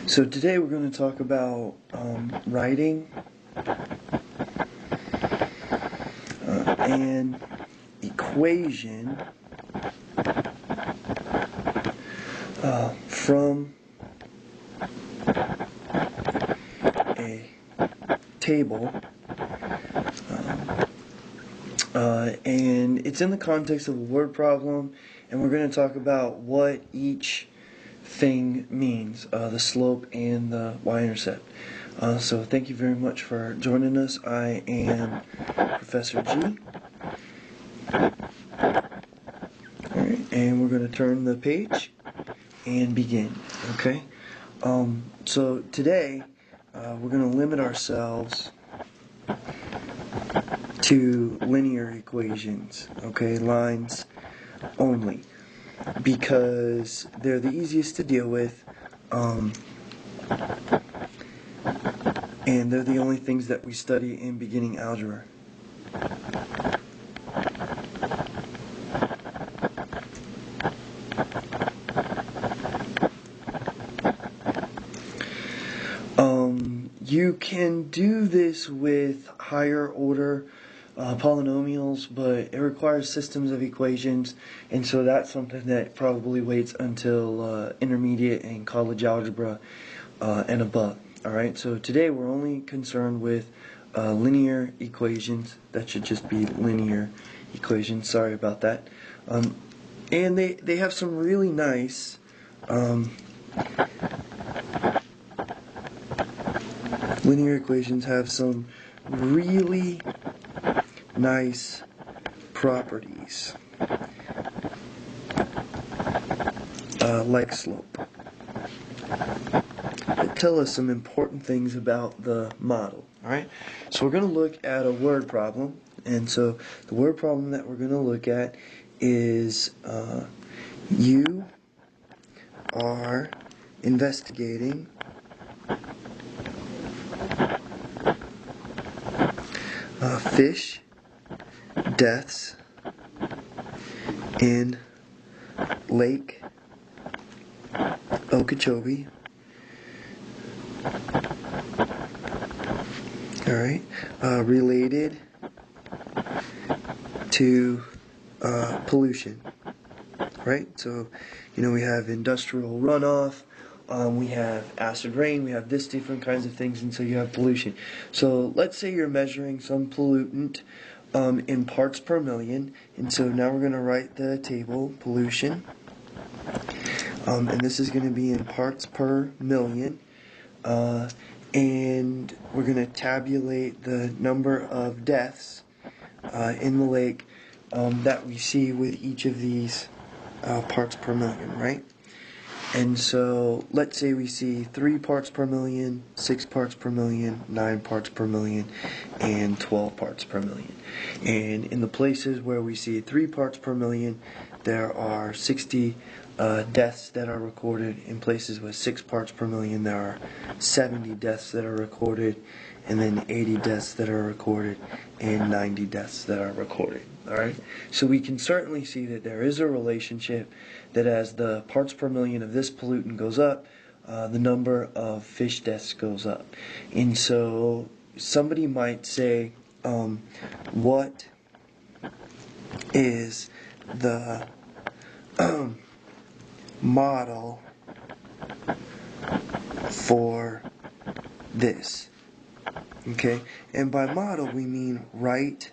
So today we're going to talk about writing an equation from a table, and it's in the context of a word problem, and we're going to talk about what each thing means, the slope and the y-intercept. So thank you very much for joining us. I am Professor G. Alright, and we're going to turn the page and begin. Okay? So today we're going to limit ourselves to linear equations, okay, lines only, because they're the easiest to deal with, and they're the only things that we study in beginning algebra. You can do this with higher order polynomials, but it requires systems of equations, and so that's something that probably waits until intermediate and college algebra and above. Alright, so today we're only concerned with linear equations. That should just be linear equations, sorry about that. And they have some really nice linear equations have some really nice properties, like slope, that tell us some important things about the model. Alright, so we're going to look at a word problem, and so the word problem that we're going to look at is you are investigating fish deaths in Lake Okeechobee. Alright, related to pollution. Right? So, we have industrial runoff, we have acid rain, we have this different kinds of things, and so you have pollution. So let's say you're measuring some pollutant in parts per million, and so now we're going to write the table, pollution, and this is going to be in parts per million, and we're going to tabulate the number of deaths in the lake that we see with each of these parts per million, right? And so let's say we see 3 parts per million, 6 parts per million, 9 parts per million, and 12 parts per million. And in the places where we see 3 parts per million, there are 60 deaths that are recorded. In places with 6 parts per million, there are 70 deaths that are recorded, and then 80 deaths that are recorded, and 90 deaths that are recorded. Alright? So we can certainly see that there is a relationship that as the parts per million of this pollutant goes up, the number of fish deaths goes up. And so somebody might say, what is the model for this? Okay, and by model we mean write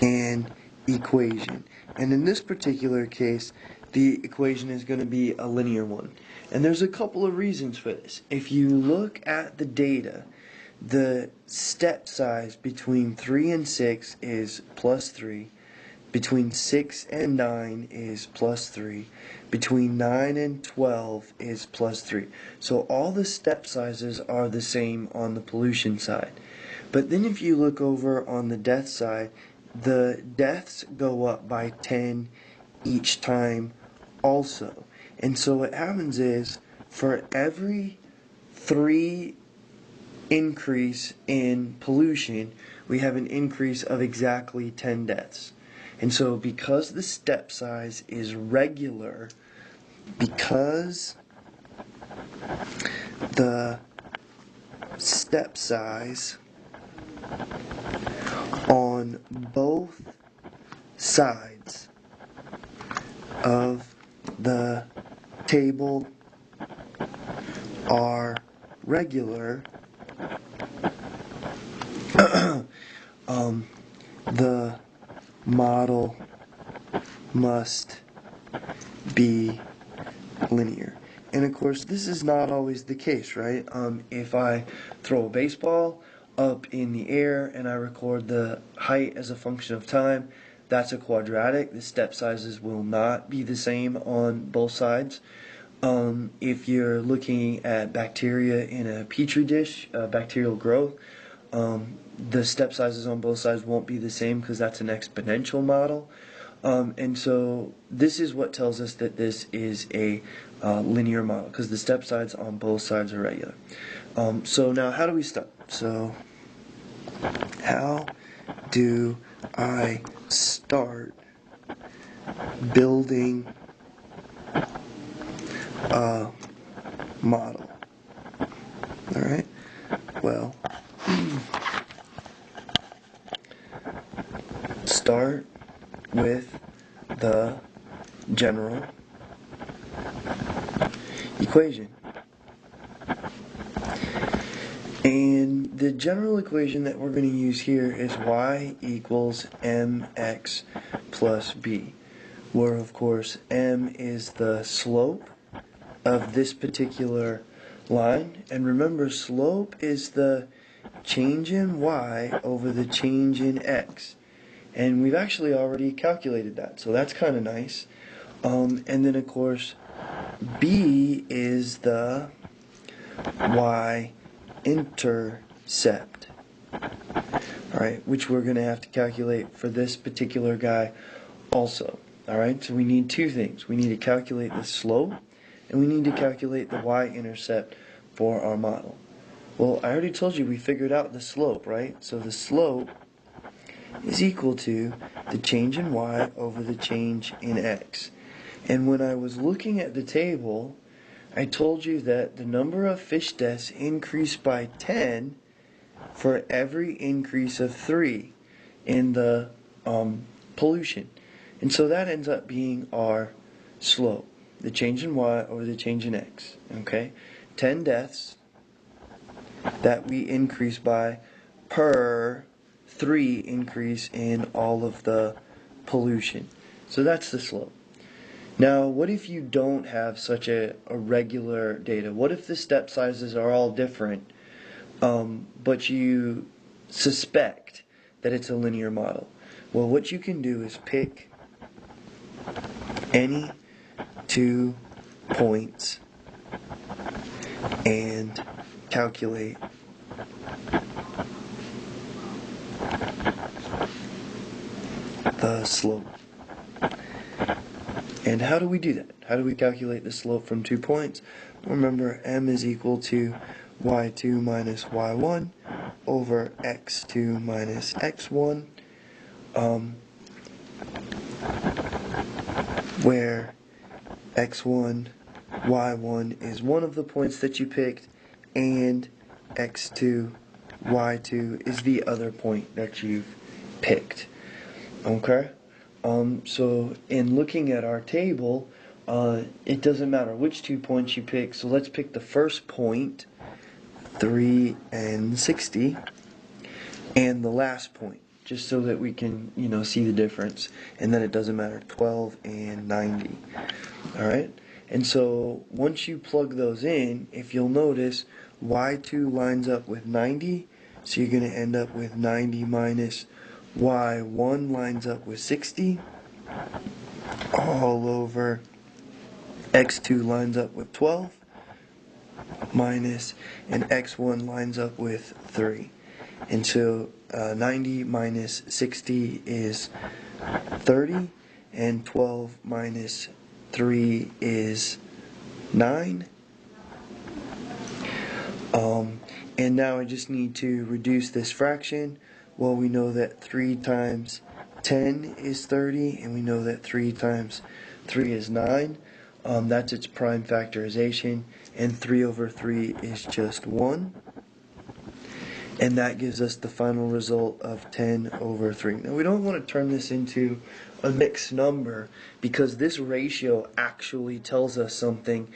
an equation. And in this particular case, the equation is going to be a linear one. And there's a couple of reasons for this. If you look at the data, the step size between 3 and 6 is plus 3. Between 6 and 9 is plus 3. Between 9 and 12 is plus 3. So all the step sizes are the same on the pollution side. But then if you look over on the death side, the deaths go up by 10 each time also. And so what happens is, for every 3 increase in pollution, we have an increase of exactly 10 deaths. And so because the step size is regular, because the step size on both sides of the table are regular, the model must be linear. And of course, this is not always the case, right? If I throw a baseball up in the air and I record the height as a function of time, that's a quadratic. The step sizes will not be the same on both sides. If you're looking at bacteria in a petri dish, bacterial growth, the step sizes on both sides won't be the same because that's an exponential model. And so this is what tells us that this is a linear model because the step sides on both sides are regular. So now how do we start? So how do I start building a model? All right. Well, start with the general equation. And the general equation that we're going to use here is y equals mx plus b, where of course m is the slope of this particular line. And remember, slope is the change in y over the change in x. And we've actually already calculated that, so that's kind of nice. And then of course, b is the y-intercept, alright, which we're going to have to calculate for this particular guy also. Alright, so we need two things. We need to calculate the slope, and we need to calculate the y-intercept for our model. Well, I already told you we figured out the slope, right? So the slope is equal to the change in y over the change in x. And when I was looking at the table, I told you that the number of fish deaths increased by 10 for every increase of 3 in the pollution. And so that ends up being our slope, the change in y over the change in x. Okay? 10 deaths that we increase by per 3 increase in all of the pollution. So that's the slope. Now, what if you don't have such a regular data? What if the step sizes are all different, but you suspect that it's a linear model? Well, what you can do is pick any 2 points and calculate the slope. And how do we do that? How do we calculate the slope from 2 points? Remember, m is equal to y2 minus y1 over x2 minus x1, where x1, y1 is one of the points that you picked, and x2, y2 is the other point that you've picked. Okay? So in looking at our table, it doesn't matter which 2 points you pick. So let's pick the first point, 3 and 60, and the last point, just so that we can, see the difference. And then it doesn't matter, 12 and 90. All right? And so once you plug those in, if you'll notice, y2 lines up with 90, so you're going to end up with 90 minus y1 lines up with 60, all over x2 lines up with 12, minus, and x1 lines up with 3. And so 90 minus 60 is 30, and 12 minus 3 is 9. And now I just need to reduce this fraction. Well, we know that 3 times 10 is 30, and we know that 3 times 3 is 9. That's its prime factorization, and 3 over 3 is just 1. And that gives us the final result of 10 over 3. Now we don't want to turn this into a mixed number because this ratio actually tells us something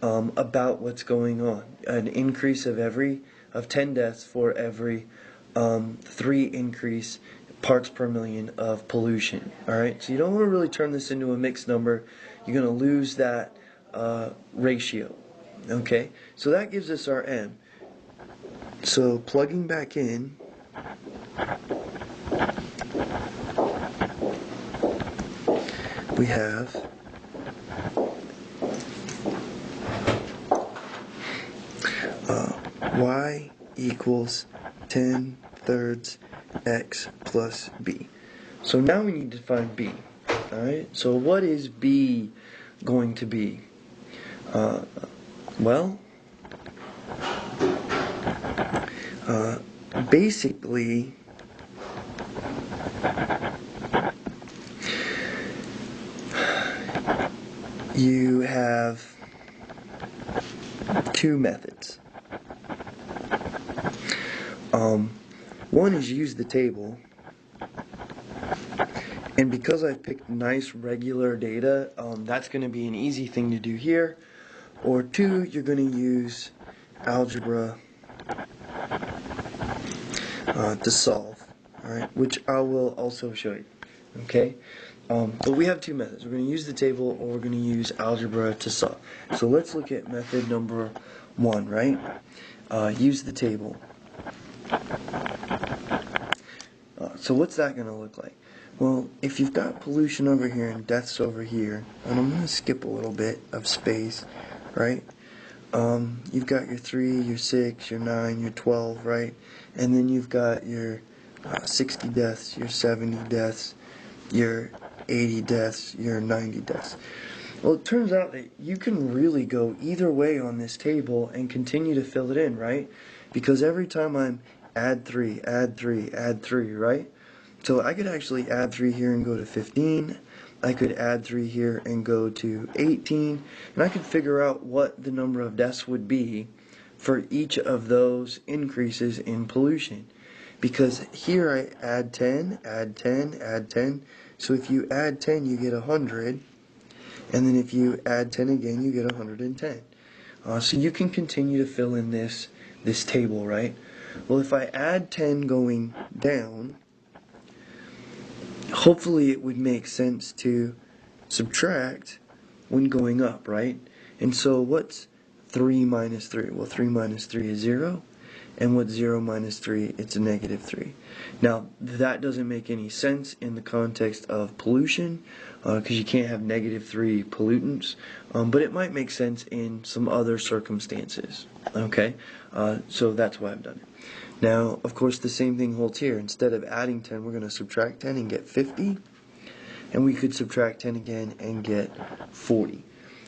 about what's going on. An increase of 10 deaths for every 3 increase parts per million of pollution. Alright, so you don't want to really turn this into a mixed number. You're going to lose that ratio. Okay, so that gives us our M. So plugging back in, we have y equals 10 thirds x plus b. So now we need to find b. Alright, so what is b going to be? Well, basically, you have two methods. One is use the table, and because I've picked nice regular data, that's going to be an easy thing to do here. Or two, you're going to use algebra to solve, alright, which I will also show you. Okay, but we have two methods. We're going to use the table, or we're going to use algebra to solve. So let's look at method number 1, right? Use the table. So what's that going to look like? Well, if you've got pollution over here and deaths over here, and I'm going to skip a little bit of space, right? You've got your 3, your 6, your 9, your 12, right? And then you've got your 60 deaths, your 70 deaths, your 80 deaths, your 90 deaths. Well, it turns out that you can really go either way on this table and continue to fill it in, right? Because every time I'm add 3, add 3, add 3, right? So I could actually add 3 here and go to 15. I could add 3 here and go to 18. And I could figure out what the number of deaths would be for each of those increases in pollution. Because here I add 10, add 10, add 10. So if you add 10, you get 100. And then if you add 10 again, you get 110. So you can continue to fill in this table, right? Well, if I add 10 going down, hopefully it would make sense to subtract when going up, right? And so what's 3 minus 3? Well, 3 minus 3 is 0. And what's 0 minus 3? It's a negative 3. Now, that doesn't make any sense in the context of pollution, because you can't have negative 3 pollutants, but it might make sense in some other circumstances. Okay? So that's why I've done it. Now, of course, the same thing holds here. Instead of adding 10, we're going to subtract 10 and get 50. And we could subtract 10 again and get 40.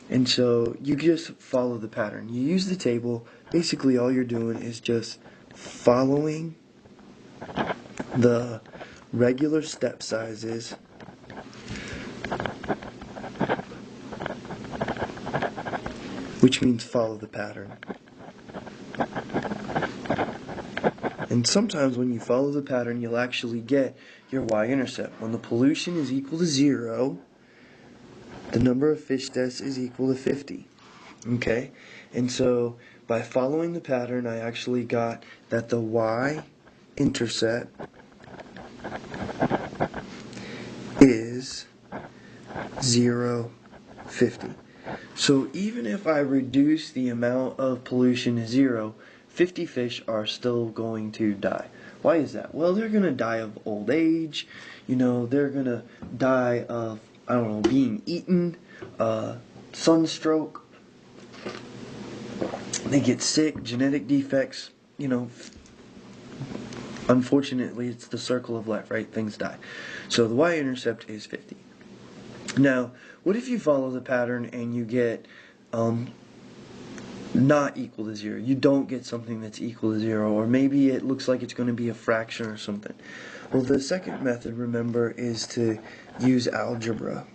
And so you just follow the pattern. You use the table. Basically, all you're doing is just following the regular step sizes which means follow the pattern. And sometimes when you follow the pattern, you'll actually get your y-intercept. When the pollution is equal to 0, the number of fish deaths is equal to 50. Okay? And so by following the pattern, I actually got that the y-intercept is 0, 50. So even if I reduce the amount of pollution to 0, 50 fish are still going to die. Why is that? Well, they're going to die of old age. They're going to die of, being eaten, sunstroke. They get sick, genetic defects. Unfortunately, it's the circle of life, right? Things die. So the y-intercept is 50. Now, what if you follow the pattern and you get not equal to 0? You don't get something that's equal to 0, or maybe it looks like it's going to be a fraction or something. Well, the second method, remember, is to use algebra.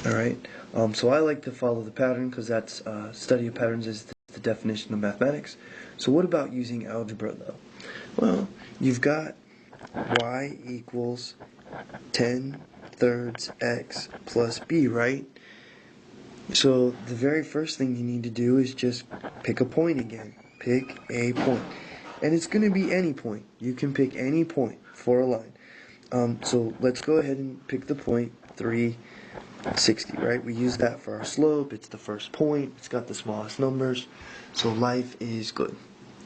All right. So I like to follow the pattern because that's study of patterns is the definition of mathematics. So what about using algebra though? Well, you've got y equals 10 thirds x plus b, right? So the very first thing you need to do is just pick a point again. Pick a point. And it's going to be any point. You can pick any point for a line. So let's go ahead and pick the point 360, right? We use that for our slope. It's the first point. It's got the smallest numbers. So life is good.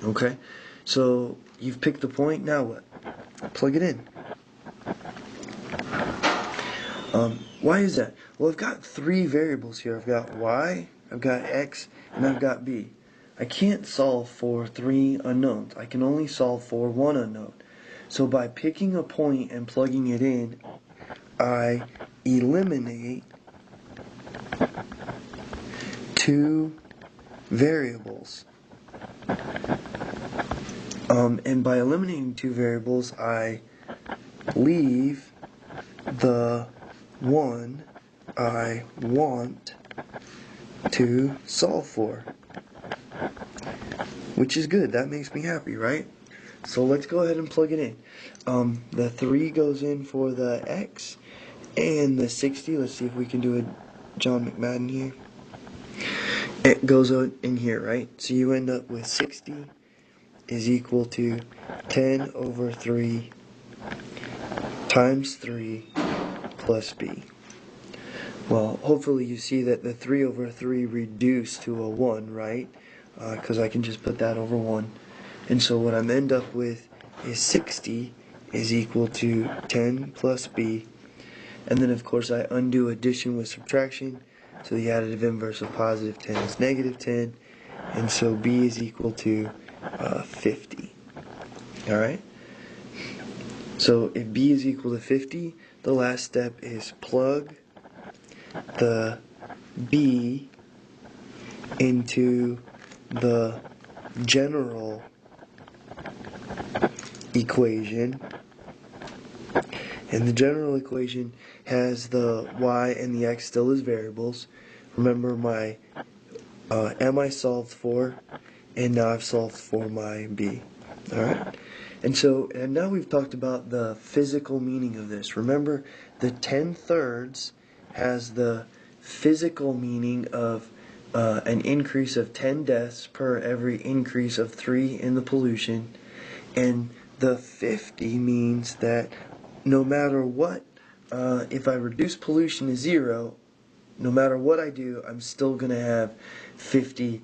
Okay? So you've picked the point. Now what? Plug it in. Why is that? Well, I've got three variables here. I've got y, I've got x, and I've got b. I can't solve for three unknowns. I can only solve for one unknown. So by picking a point and plugging it in, I eliminate two variables. And by eliminating two variables, I leave the one I want to solve for, which is good. That makes me happy, right? So let's go ahead and plug it in. The 3 goes in for the x, and the 60, let's see if we can do a John McMadden here. It goes in here, right? So you end up with 60 is equal to 10 over 3 times 3 plus b. Well, hopefully you see that the 3 over 3 reduced to a 1, right? Because I can just put that over 1. And so what I'm end up with is 60 is equal to 10 plus b. And then, of course, I undo addition with subtraction. So the additive inverse of positive 10 is negative 10. And so b is equal to 50. All right? So if b is equal to 50, the last step is plug the b into the general equation, and the general equation has the y and the x still as variables. Remember my m I solved for, and now I've solved for my b. Alright? And now we've talked about the physical meaning of this. Remember, the 10 thirds has the physical meaning of an increase of 10 deaths per every increase of 3 in the pollution, and the 50 means that no matter what, if I reduce pollution to 0, no matter what I do, I'm still going to have 50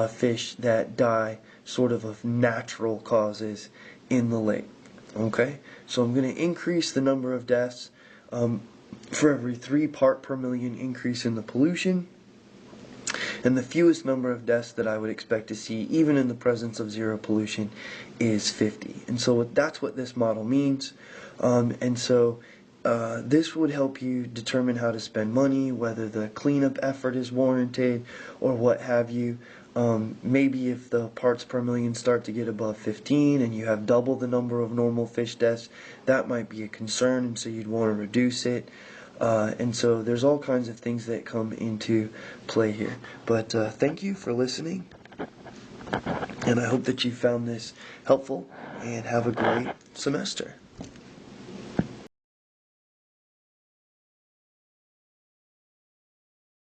fish that die sort of natural causes in the lake. Okay? So I'm going to increase the number of deaths for every 3 part per million increase in the pollution, and the fewest number of deaths that I would expect to see, even in the presence of 0 pollution, is 50. And so that's what this model means. This would help you determine how to spend money, whether the cleanup effort is warranted, or what have you. Maybe if the parts per million start to get above 15 and you have double the number of normal fish deaths, that might be a concern, and so you'd want to reduce it. And so there's all kinds of things that come into play here. But thank you for listening, and I hope that you found this helpful, and have a great semester.